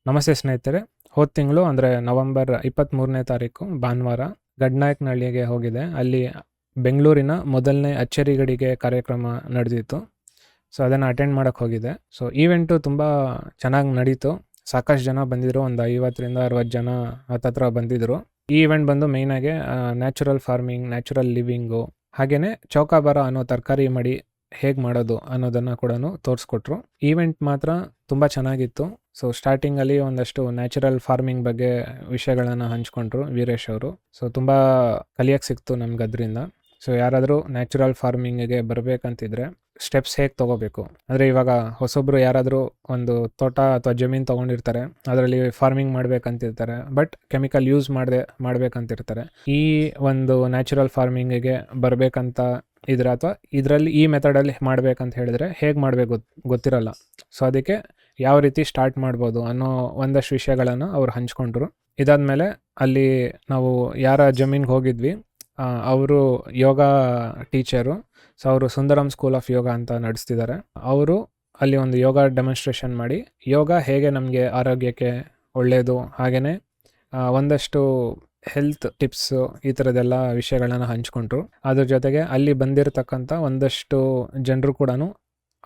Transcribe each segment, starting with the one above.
ನಮಸ್ತೆ ಸ್ನೇಹಿತರೆ, ಹೋದ ತಿಂಗಳು ಅಂದರೆ ನವೆಂಬರ್ 23ನೇ ತಾರೀಕು ಭಾನುವಾರ ಗಡ್ನಾಯಕನಹಳ್ಳಿಗೆ ಹೋಗಿದೆ. ಅಲ್ಲಿ ಬೆಂಗಳೂರಿನ ಮೊದಲನೇ ಅಚ್ಚರಿಗಡಿಗೆ ಕಾರ್ಯಕ್ರಮ ನಡೆದಿತ್ತು. ಸೊ ಅದನ್ನು ಅಟೆಂಡ್ ಮಾಡೋಕ್ಕೆ ಹೋಗಿದೆ. ಸೊ ಈವೆಂಟು ತುಂಬ ಚೆನ್ನಾಗಿ ನಡೀತು. ಸಾಕಷ್ಟು ಜನ ಬಂದಿದ್ದರು, ಒಂದು 50ರಿಂದ 60 ಜನ ಹತ್ತತ್ರ ಬಂದಿದ್ದರು. ಈ ಈವೆಂಟ್ ಬಂದು ಮೇಯ್ನಾಗಿ ನ್ಯಾಚುರಲ್ ಫಾರ್ಮಿಂಗ್, ನ್ಯಾಚುರಲ್ ಲಿವಿಂಗು, ಹಾಗೆಯೇ ಚೌಕಾಬಾರ ಅನ್ನೋ ತರಕಾರಿ ಮಡಿ ಹೇಗೆ ಮಾಡೋದು ಅನ್ನೋದನ್ನು ಕೂಡ ತೋರಿಸ್ಕೊಟ್ರು. ಈವೆಂಟ್ ಮಾತ್ರ ತುಂಬ ಚೆನ್ನಾಗಿತ್ತು. ಸೊ ಸ್ಟಾರ್ಟಿಂಗಲ್ಲಿ ಒಂದಷ್ಟು ನ್ಯಾಚುರಲ್ ಫಾರ್ಮಿಂಗ್ ಬಗ್ಗೆ ವಿಷಯಗಳನ್ನು ಹಂಚ್ಕೊಂಡ್ರು ವೀರೇಶ್ ಅವರು. ಸೊ ತುಂಬ ಕಲಿಯೋಕ್ಕೆ ಸಿಕ್ತು ನಮ್ಗೆ ಅದರಿಂದ. ಸೊ ಯಾರಾದರೂ ನ್ಯಾಚುರಲ್ ಫಾರ್ಮಿಂಗಿಗೆ ಬರಬೇಕಂತಿದ್ರೆ ಸ್ಟೆಪ್ಸ್ ಹೇಗೆ ತೊಗೋಬೇಕು ಅಂದರೆ, ಇವಾಗ ಹೊಸೊಬ್ಬರು ಯಾರಾದರೂ ಒಂದು ತೋಟ ಅಥವಾ ಜಮೀನು ತೊಗೊಂಡಿರ್ತಾರೆ, ಅದರಲ್ಲಿ ಫಾರ್ಮಿಂಗ್ ಮಾಡಬೇಕಂತಿರ್ತಾರೆ, ಬಟ್ ಕೆಮಿಕಲ್ ಯೂಸ್ ಮಾಡಬೇಕಂತಿರ್ತಾರೆ. ಈ ಒಂದು ನ್ಯಾಚುರಲ್ ಫಾರ್ಮಿಂಗಿಗೆ ಬರಬೇಕಂತ ಇದ್ರೆ ಅಥವಾ ಇದರಲ್ಲಿ ಈ ಮೆಥಡಲ್ಲಿ ಮಾಡಬೇಕಂತ ಹೇಳಿದ್ರೆ ಹೇಗೆ ಮಾಡಬೇಕು ಗೊತ್ತಿರಲ್ಲ. ಸೊ ಅದಕ್ಕೆ ಯಾವ ರೀತಿ ಸ್ಟಾರ್ಟ್ ಮಾಡ್ಬೋದು ಅನ್ನೋ ಒಂದಷ್ಟು ವಿಷಯಗಳನ್ನು ಅವ್ರು ಹಂಚ್ಕೊಂಡ್ರು. ಇದಾದಮೇಲೆ ಅಲ್ಲಿ ನಾವು ಯಾರ ಜಮೀನಿಗೆ ಹೋಗಿದ್ವಿ, ಅವರು ಯೋಗ ಟೀಚರು. ಸೊ ಅವರು ಸುಂದರಂ ಸ್ಕೂಲ್ ಆಫ್ ಯೋಗ ಅಂತ ನಡೆಸ್ತಿದ್ದಾರೆ. ಅವರು ಅಲ್ಲಿ ಒಂದು ಯೋಗ ಡೆಮಾನ್ಸ್ಟ್ರೇಷನ್ ಮಾಡಿ ಯೋಗ ಹೇಗೆ ನಮಗೆ ಆರೋಗ್ಯಕ್ಕೆ ಒಳ್ಳೆಯದು, ಹಾಗೆಯೇ ಒಂದಷ್ಟು ಹೆಲ್ತ್ ಟಿಪ್ಸು, ಈ ಥರದ್ದೆಲ್ಲ ವಿಷಯಗಳನ್ನ ಹಂಚ್ಕೊಂಡ್ರು. ಅದ್ರ ಜೊತೆಗೆ ಅಲ್ಲಿ ಬಂದಿರತಕ್ಕಂಥ ಒಂದಷ್ಟು ಜನರು ಕೂಡ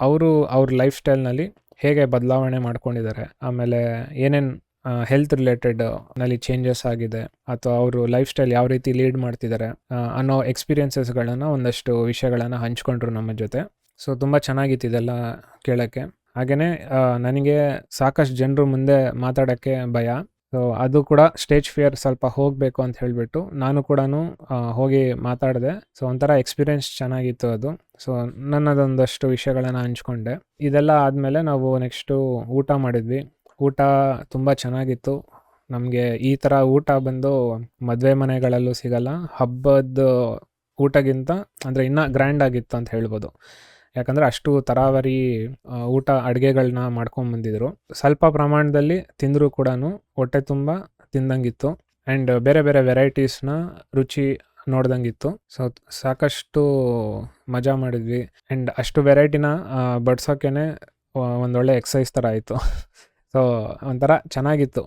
ಅವ್ರ ಲೈಫ್ ಸ್ಟೈಲ್ನಲ್ಲಿ ಹೇಗೆ ಬದಲಾವಣೆ ಮಾಡ್ಕೊಂಡಿದ್ದಾರೆ, ಆಮೇಲೆ ಏನೇನು ಹೆಲ್ತ್ ರಿಲೇಟೆಡ್ ನಲ್ಲಿ ಚೇಂಜಸ್ ಆಗಿದೆ, ಅಥವಾ ಅವರು ಲೈಫ್ ಸ್ಟೈಲ್ ಯಾವ ರೀತಿ ಲೀಡ್ ಮಾಡ್ತಿದ್ದಾರೆ ಅನ್ನೋ ಎಕ್ಸ್ಪೀರಿಯನ್ಸಸ್ಗಳನ್ನು ಒಂದಷ್ಟು ವಿಷಯಗಳನ್ನು ಹಂಚ್ಕೊಂಡ್ರು ನಮ್ಮ ಜೊತೆ. ಸೊ ತುಂಬ ಚೆನ್ನಾಗಿತ್ತು ಇದೆಲ್ಲ ಕೇಳೋಕ್ಕೆ. ಹಾಗೆಯೇ ನನಗೆ ಸಾಕಷ್ಟು ಜನರು ಮುಂದೆ ಮಾತಾಡೋಕ್ಕೆ ಭಯ. ಸೊ ಅದು ಕೂಡ ಸ್ಟೇಜ್ ಫಿಯರ್ ಸ್ವಲ್ಪ ಹೋಗಬೇಕು ಅಂತ ಹೇಳಿಬಿಟ್ಟು ನಾನು ಕೂಡ ಹೋಗಿ ಮಾತಾಡಿದೆ. ಸೊ ಒಂಥರ ಎಕ್ಸ್ಪೀರಿಯೆನ್ಸ್ ಚೆನ್ನಾಗಿತ್ತು ಅದು. ಸೊ ನನ್ನದೊಂದಷ್ಟು ವಿಷಯಗಳನ್ನು ಹಂಚ್ಕೊಂಡೆ. ಇದೆಲ್ಲ ಆದಮೇಲೆ ನಾವು ನೆಕ್ಸ್ಟು ಊಟ ಮಾಡಿದ್ವಿ. ಊಟ ತುಂಬ ಚೆನ್ನಾಗಿತ್ತು. ನಮಗೆ ಈ ಥರ ಊಟ ಬಂದು ಮದುವೆ ಮನೆಗಳಲ್ಲೂ ಸಿಗಲ್ಲ. ಹಬ್ಬದ ಊಟಗಿಂತ ಅಂದರೆ ಇನ್ನೂ ಗ್ರ್ಯಾಂಡ್ ಆಗಿತ್ತು ಅಂತ ಹೇಳ್ಬೋದು. ಯಾಕಂದರೆ ಅಷ್ಟು ತರಾವರಿ ಊಟ ಅಡುಗೆಗಳನ್ನ ಮಾಡ್ಕೊಂಬಂದಿದ್ರು. ಸ್ವಲ್ಪ ಪ್ರಮಾಣದಲ್ಲಿ ತಿಂದರೂ ಕೂಡ ಹೊಟ್ಟೆ ತುಂಬ ತಿಂದಂಗಿತ್ತು. ಆ್ಯಂಡ್ ಬೇರೆ ಬೇರೆ ವೆರೈಟೀಸ್ನ ರುಚಿ ನೋಡ್ದಂಗಿತ್ತು. ಸೊ ಸಾಕಷ್ಟು ಮಜಾ ಮಾಡಿದ್ವಿ. ಆ್ಯಂಡ್ ಅಷ್ಟು ವೆರೈಟಿನ ಬಡ್ಸೋಕ್ಕೇ ಒಂದೊಳ್ಳೆ ಎಕ್ಸಸೈಸ್ ಥರ ಆಯಿತು. ಸೊ ಒಂಥರ ಚೆನ್ನಾಗಿತ್ತು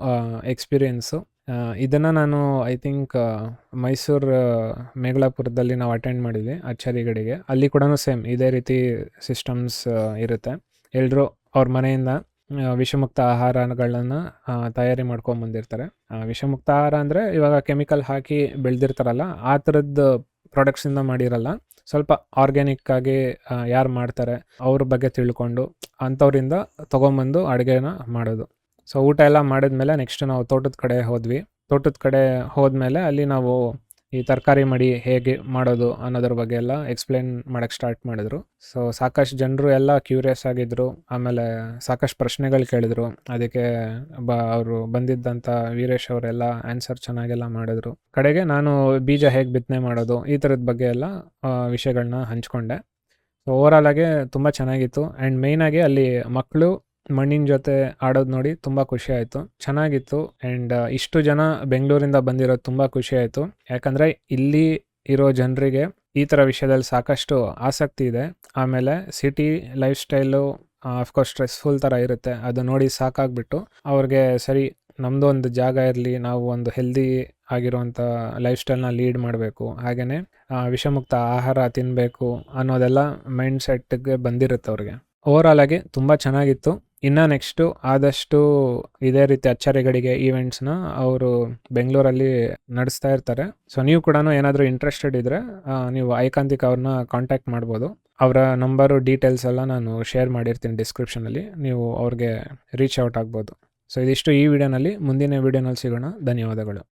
ಎಕ್ಸ್ಪೀರಿಯೆನ್ಸು. ಇದನ್ನು ನಾನು ಐ ಥಿಂಕ್ ಮೈಸೂರು ಮೇಘಲಾಪುರದಲ್ಲಿ ನಾವು ಅಟೆಂಡ್ ಮಾಡಿದ್ವಿ ಅಚ್ಚರಿಗಡಿಗೆ. ಅಲ್ಲಿ ಕೂಡ ಸೇಮ್ ಇದೇ ರೀತಿ ಸಿಸ್ಟಮ್ಸ್ ಇರುತ್ತೆ. ಎಲ್ಲರೂ ಅವ್ರ ಮನೆಯಿಂದ ವಿಷಮುಕ್ತ ಆಹಾರಗಳನ್ನು ತಯಾರಿ ಮಾಡ್ಕೊಂಬಂದಿರ್ತಾರೆ. ವಿಷಮುಕ್ತ ಆಹಾರ ಅಂದರೆ ಇವಾಗ ಕೆಮಿಕಲ್ ಹಾಕಿ ಬೆಳೆದಿರ್ತಾರಲ್ಲ, ಆ ಥರದ್ದು ಪ್ರಾಡಕ್ಟ್ಸಿಂದ ಮಾಡಿರಲ್ಲ. ಸ್ವಲ್ಪ ಆರ್ಗ್ಯಾನಿಕ್ಕಾಗಿ ಯಾರು ಮಾಡ್ತಾರೆ ಅವ್ರ ಬಗ್ಗೆ ತಿಳ್ಕೊಂಡು ಅಂಥವ್ರಿಂದ ತೊಗೊಂಬಂದು ಅಡುಗೆನ ಮಾಡೋದು. ಸೊ ಊಟ ಎಲ್ಲ ಮಾಡಿದ್ಮೇಲೆ ನೆಕ್ಸ್ಟ್ ನಾವು ತೋಟದ ಕಡೆ ಹೋದ್ವಿ. ತೋಟದ ಕಡೆ ಹೋದ್ಮೇಲೆ ಅಲ್ಲಿ ನಾವು ಈ ತರಕಾರಿ ಮಡಿ ಹೇಗೆ ಮಾಡೋದು ಅನ್ನೋದ್ರ ಬಗ್ಗೆ ಎಲ್ಲ ಎಕ್ಸ್ಪ್ಲೇನ್ ಮಾಡೋಕ್ಕೆ ಸ್ಟಾರ್ಟ್ ಮಾಡಿದ್ರು. ಸೊ ಸಾಕಷ್ಟು ಜನರು ಎಲ್ಲ ಕ್ಯೂರಿಯಸ್ ಆಗಿದ್ದರು. ಆಮೇಲೆ ಸಾಕಷ್ಟು ಪ್ರಶ್ನೆಗಳು ಕೇಳಿದ್ರು. ಅದಕ್ಕೆ ಅವರು ಬಂದಿದ್ದಂಥ ವೀರೇಶ್ ಅವರೆಲ್ಲ ಆನ್ಸರ್ ಚೆನ್ನಾಗೆಲ್ಲ ಮಾಡಿದ್ರು. ಕಡೆಗೆ ನಾನು ಬೀಜ ಹೇಗೆ ಬಿತ್ತನೆ ಮಾಡೋದು ಈ ಥರದ ಬಗ್ಗೆ ಎಲ್ಲ ವಿಷಯಗಳನ್ನ ಹಂಚ್ಕೊಂಡೆ. ಸೊ ಓವರಾಲ್ ಆಗಿ ತುಂಬ ಚೆನ್ನಾಗಿತ್ತು. ಆ್ಯಂಡ್ ಮೇಯ್ನಾಗಿ ಅಲ್ಲಿ ಮಕ್ಕಳು ಮಣ್ಣಿನ ಜೊತೆ ಆಡೋದು ನೋಡಿ ತುಂಬ ಖುಷಿ ಆಯಿತು. ಚೆನ್ನಾಗಿತ್ತು. ಆ್ಯಂಡ್ ಇಷ್ಟು ಜನ ಬೆಂಗಳೂರಿಂದ ಬಂದಿರೋದು ತುಂಬ ಖುಷಿ ಆಯಿತು. ಯಾಕಂದರೆ ಇಲ್ಲಿ ಇರೋ ಜನರಿಗೆ ಈ ಥರ ವಿಷಯದಲ್ಲಿ ಸಾಕಷ್ಟು ಆಸಕ್ತಿ ಇದೆ. ಆಮೇಲೆ city life style of course stressful ಥರ ಇರುತ್ತೆ. ಅದು ನೋಡಿ ಸಾಕಾಗ್ಬಿಟ್ಟು ಅವ್ರಿಗೆ ಸರಿ ನಮ್ಮದು ಒಂದು ಜಾಗ ಇರಲಿ, ನಾವು ಒಂದು ಹೆಲ್ದಿ ಆಗಿರುವಂಥ ಲೈಫ್ ಸ್ಟೈಲ್ನ ಲೀಡ್ ಮಾಡಬೇಕು, ಹಾಗೆಯೇ ವಿಷಮುಕ್ತ ಆಹಾರ ತಿನ್ನಬೇಕು ಅನ್ನೋದೆಲ್ಲ ಮೈಂಡ್ ಸೆಟ್ಗೆ ಬಂದಿರುತ್ತೆ ಅವ್ರಿಗೆ. ಓವರಾಲ್ ಆಗಿ ತುಂಬ ಚೆನ್ನಾಗಿತ್ತು. ಇನ್ನು ನೆಕ್ಸ್ಟು ಆದಷ್ಟು ಇದೇ ರೀತಿ ಅಚ್ಚರಿಗಡಿಗೆ ಈವೆಂಟ್ಸ್ನ ಅವರು ಬೆಂಗಳೂರಲ್ಲಿ ನಡೆಸ್ತಾ ಇರ್ತಾರೆ. ಸೊ ನೀವು ಕೂಡ ಏನಾದರೂ ಇಂಟ್ರೆಸ್ಟೆಡ್ ಇದ್ದರೆ ನೀವು ಐಕಾಂತಿಕ್ ಅವ್ರನ್ನ ಕಾಂಟ್ಯಾಕ್ಟ್ ಮಾಡ್ಬೋದು. ಅವರ ನಂಬರು ಡೀಟೇಲ್ಸ್ ಎಲ್ಲ ನಾನು ಶೇರ್ ಮಾಡಿರ್ತೀನಿ ಡಿಸ್ಕ್ರಿಪ್ಷನಲ್ಲಿ. ನೀವು ಅವ್ರಿಗೆ ರೀಚ್ ಔಟ್ ಆಗ್ಬೋದು. ಸೊ ಇದಿಷ್ಟು ಈ ವಿಡಿಯೋನಲ್ಲಿ. ಮುಂದಿನ ವಿಡಿಯೋನಲ್ಲಿ ಸಿಗೋಣ. ಧನ್ಯವಾದಗಳು.